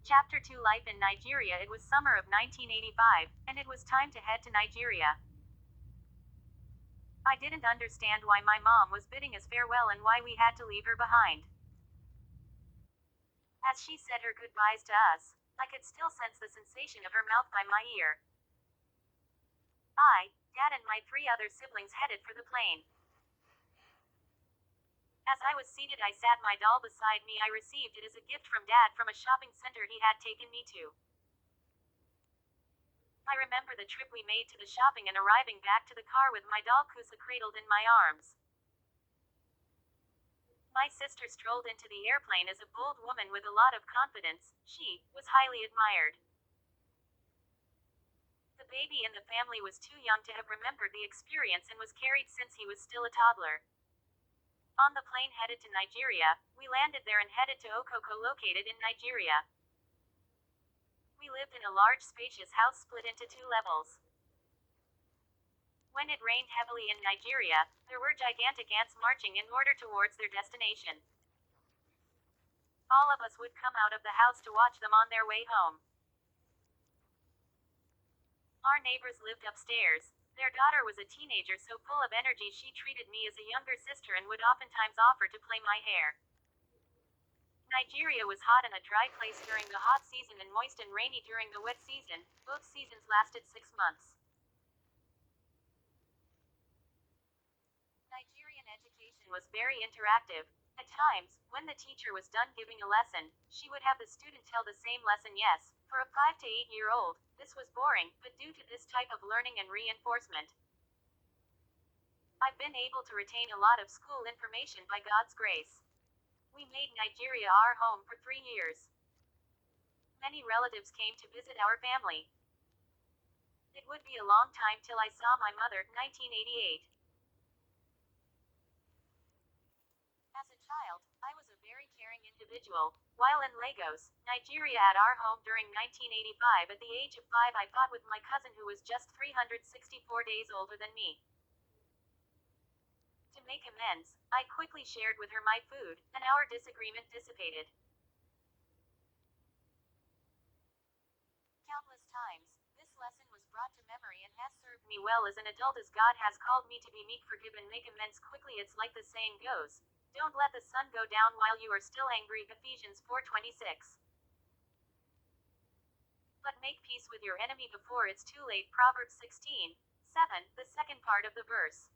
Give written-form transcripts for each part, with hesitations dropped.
Chapter 2 Life in Nigeria. It was summer of 1985, and it was time to head to Nigeria. I didn't understand why my mom was bidding us farewell and why we had to leave her behind. As she said her goodbyes to us, I could still sense the sensation of her mouth by my ear. I, Dad, and my three other siblings headed for the plane. As I was seated, I sat my doll beside me. I received it as a gift from Dad from a shopping center he had taken me to. I remember the trip we made to the shopping and arriving back to the car with my doll Kusa cradled in my arms. My sister strolled into the airplane as a bold woman with a lot of confidence. She was highly admired. The baby in the family was too young to have remembered the experience and was carried since he was still a toddler. On the plane headed to Nigeria, we landed there and headed to Okoko, located in Nigeria. We lived in a large spacious house split into two levels. When it rained heavily in Nigeria, there were gigantic ants marching in order towards their destination. All of us would come out of the house to watch them on their way home. Our neighbors lived upstairs. Their daughter was a teenager, so full of energy she treated me as a younger sister and would oftentimes offer to play my hair. Nigeria was hot and a dry place during the hot season and moist and rainy during the wet season. Both seasons lasted 6 months. Nigerian education was very interactive. At times, when the teacher was done giving a lesson, she would have the student tell the same lesson. Yes, for a 5 to 8-year-old, this was boring, but due to this type of learning and reinforcement, I've been able to retain a lot of school information by God's grace. We made Nigeria our home for 3 years. Many relatives came to visit our family. It would be a long time till I saw my mother. 1988. As a child, I was a very caring individual. While in Lagos, Nigeria, at our home during 1985, at the age of 5, I fought with my cousin who was just 364 days older than me. To make amends, I quickly shared with her my food, and our disagreement dissipated. Countless times, this lesson was brought to memory and has served me well as an adult, as God has called me to be meek, forgive, and make amends quickly. It's like the saying goes, don't let the sun go down while you are still angry. Ephesians 4:26. But make peace with your enemy before it's too late. Proverbs 16:7, the second part of the verse.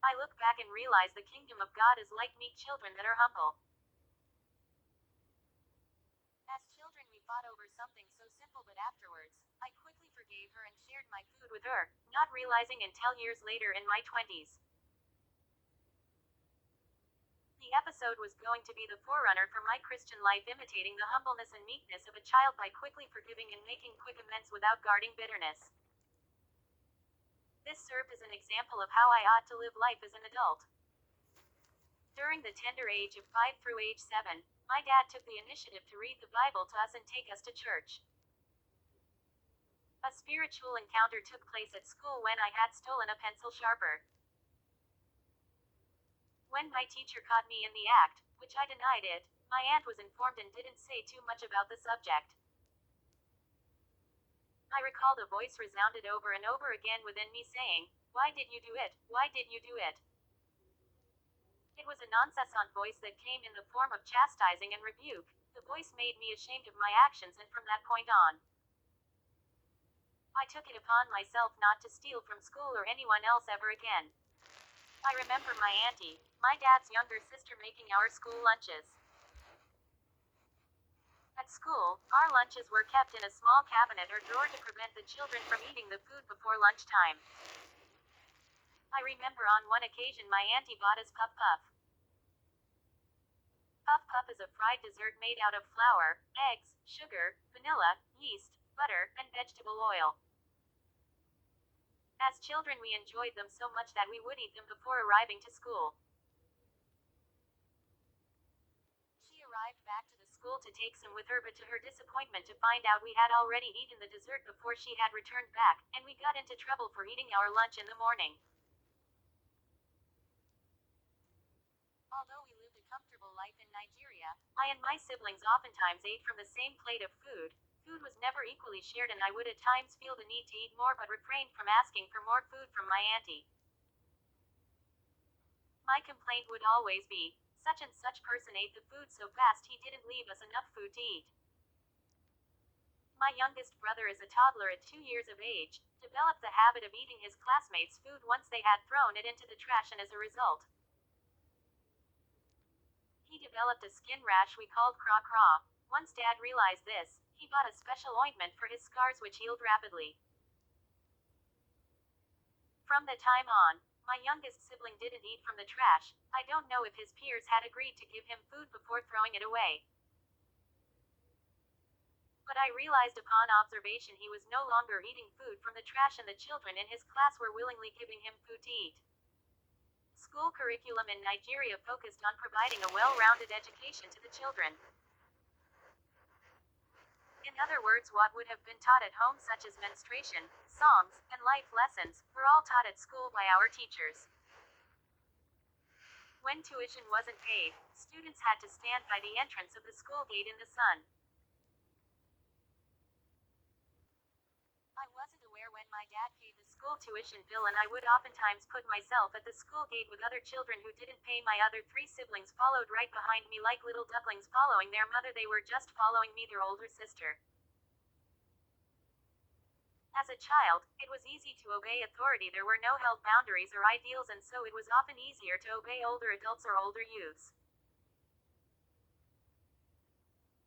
I look back and realize the kingdom of God is like meek children that are humble. As children, we fought over something so simple, but afterwards, I quickly forgave her and shared my food with her, not realizing until years later in my 20s. The episode was going to be the forerunner for my Christian life, imitating the humbleness and meekness of a child by quickly forgiving and making quick amends without guarding bitterness. This served as an example of how I ought to live life as an adult. During the tender age of 5 through age 7, my dad took the initiative to read the Bible to us and take us to church. A spiritual encounter took place at school when I had stolen a pencil sharpener. When my teacher caught me in the act, which I denied it, my aunt was informed and didn't say too much about the subject. I recalled a voice resounded over and over again within me saying, "Why did you do it? Why did you do it?" It was a non-cessant voice that came in the form of chastising and rebuke. The voice made me ashamed of my actions, and from that point on, I took it upon myself not to steal from school or anyone else ever again. I remember my auntie, my dad's younger sister, making our school lunches. At school, our lunches were kept in a small cabinet or drawer to prevent the children from eating the food before lunchtime. I remember on one occasion my auntie bought us Puff Puff. Puff Puff is a fried dessert made out of flour, eggs, sugar, vanilla, yeast, butter, and vegetable oil. As children, we enjoyed them so much that we would eat them before arriving to school. She arrived back to the school to take some with her, but to her disappointment to find out we had already eaten the dessert before she had returned back, and we got into trouble for eating our lunch in the morning. Although we lived a comfortable life in Nigeria, I and my siblings oftentimes ate from the same plate of food. Food was never equally shared, and I would at times feel the need to eat more but refrained from asking for more food from my auntie. My complaint would always be, such and such person ate the food so fast he didn't leave us enough food to eat. My youngest brother is a toddler at 2 years of age, developed the habit of eating his classmates' food once they had thrown it into the trash, and as a result, he developed a skin rash we called craw craw. Once Dad realized this, he bought a special ointment for his scars which healed rapidly. From that time on, my youngest sibling didn't eat from the trash. I don't know if his peers had agreed to give him food before throwing it away, but I realized upon observation he was no longer eating food from the trash, and the children in his class were willingly giving him food to eat. School curriculum in Nigeria focused on providing a well-rounded education to the children. In other words, what would have been taught at home, such as menstruation, songs, and life lessons, were all taught at school by our teachers. When tuition wasn't paid, students had to stand by the entrance of the school gate in the sun. I wasn't aware when my dad paid the school tuition bill, and I would oftentimes put myself at the school gate with other children who didn't pay. My other 3 siblings followed right behind me like little ducklings following their mother. They were just following me, their older sister. As a child, it was easy to obey authority. There were no held boundaries or ideals, and so it was often easier to obey older adults or older youths.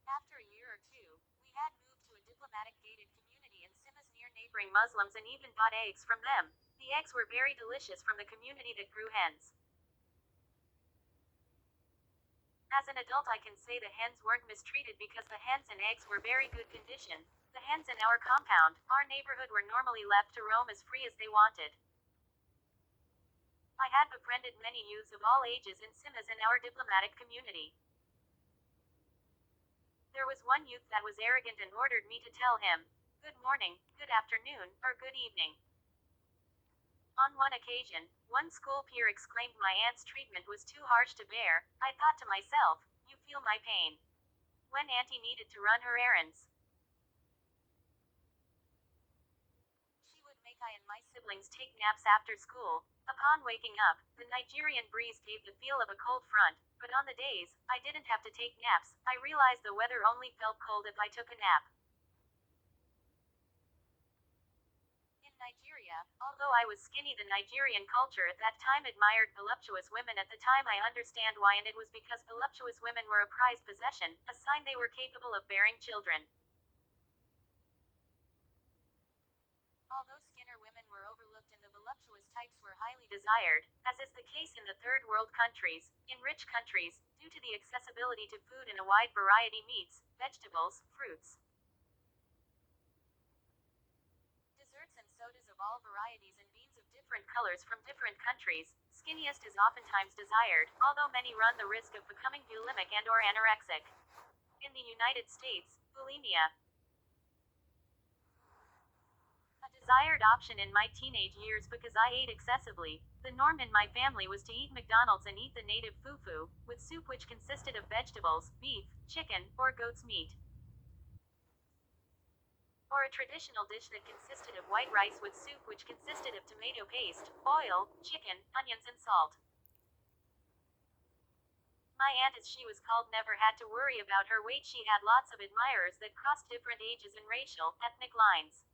After a year or two, we had moved to a diplomatic gated community in Simas near neighboring Muslims, and even bought eggs from them. The eggs were very delicious from the community that grew hens. As an adult, I can say the hens weren't mistreated because the hens and eggs were very good condition. The hens in our compound, our neighborhood, were normally left to roam as free as they wanted. I had befriended many youths of all ages in Simas in our diplomatic community. There was one youth that was arrogant and ordered me to tell him, "Good morning, good afternoon, or good evening." On one occasion, one school peer exclaimed my aunt's treatment was too harsh to bear. I thought to myself, you feel my pain. When auntie needed to run her errands, she would make I and my siblings take naps after school. Upon waking up, the Nigerian breeze gave the feel of a cold front, but on the days I didn't have to take naps, I realized the weather only felt cold if I took a nap. In Nigeria, although I was skinny, the Nigerian culture at that time admired voluptuous women. At the time, I understand why, and it was because voluptuous women were a prized possession, a sign they were capable of bearing children. Although skinner women were overlooked and the voluptuous types were highly desired, as is the case in the third world countries, in rich countries, due to the accessibility to food and a wide variety meats, vegetables, fruits, desserts, and sodas of all varieties, and beans of different colors from different countries, skinniest is oftentimes desired, although many run the risk of becoming bulimic and or anorexic. In the United States, bulimia, a desired option in my teenage years because I ate excessively. The norm in my family was to eat McDonald's and eat the native fufu, with soup which consisted of vegetables, beef, chicken, or goat's meat. Or a traditional dish that consisted of white rice with soup which consisted of tomato paste, oil, chicken, onions, and salt. My aunt, as she was called, never had to worry about her weight. She had lots of admirers that crossed different ages and racial, ethnic lines.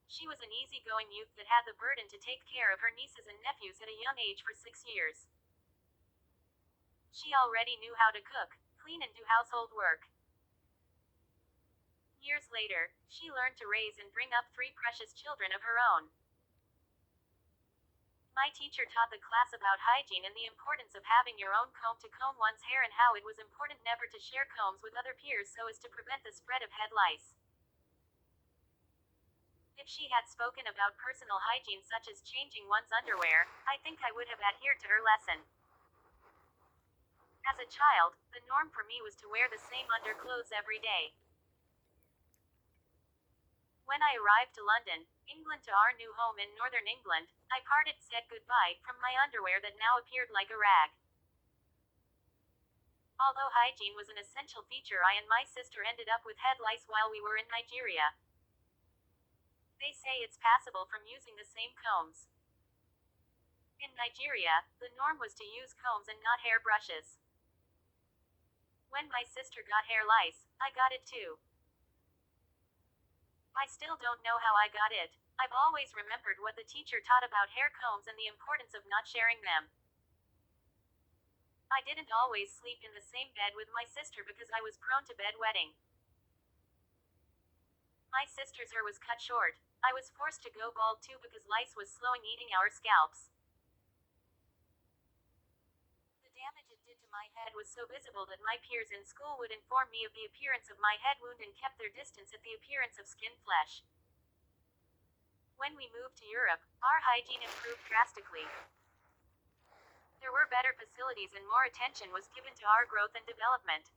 She was an easygoing youth that had the burden to take care of her nieces and nephews at a young age for 6 years. She already knew how to cook, clean, and do household work. Years later, she learned to raise and bring up 3 precious children of her own. My teacher taught the class about hygiene and the importance of having your own comb to comb one's hair, and how it was important never to share combs with other peers so as to prevent the spread of head lice. If she had spoken about personal hygiene such as changing one's underwear, I think I would have adhered to her lesson. As a child, the norm for me was to wear the same underclothes every day. When I arrived to London, England, to our new home in northern England, I said goodbye from my underwear that now appeared like a rag. Although hygiene was an essential feature, I and my sister ended up with head lice while we were in Nigeria. They say it's passable from using the same combs. In Nigeria, the norm was to use combs and not hair brushes. When my sister got hair lice, I got it too. I still don't know how I got it. I've always remembered what the teacher taught about hair combs and the importance of not sharing them. I didn't always sleep in the same bed with my sister because I was prone to bedwetting. My sister's hair was cut short. I was forced to go bald too because lice was slowing eating our scalps. The damage it did to my head was so visible that my peers in school would inform me of the appearance of my head wound and kept their distance at the appearance of skin flesh. When we moved to Europe, our hygiene improved drastically. There were better facilities and more attention was given to our growth and development.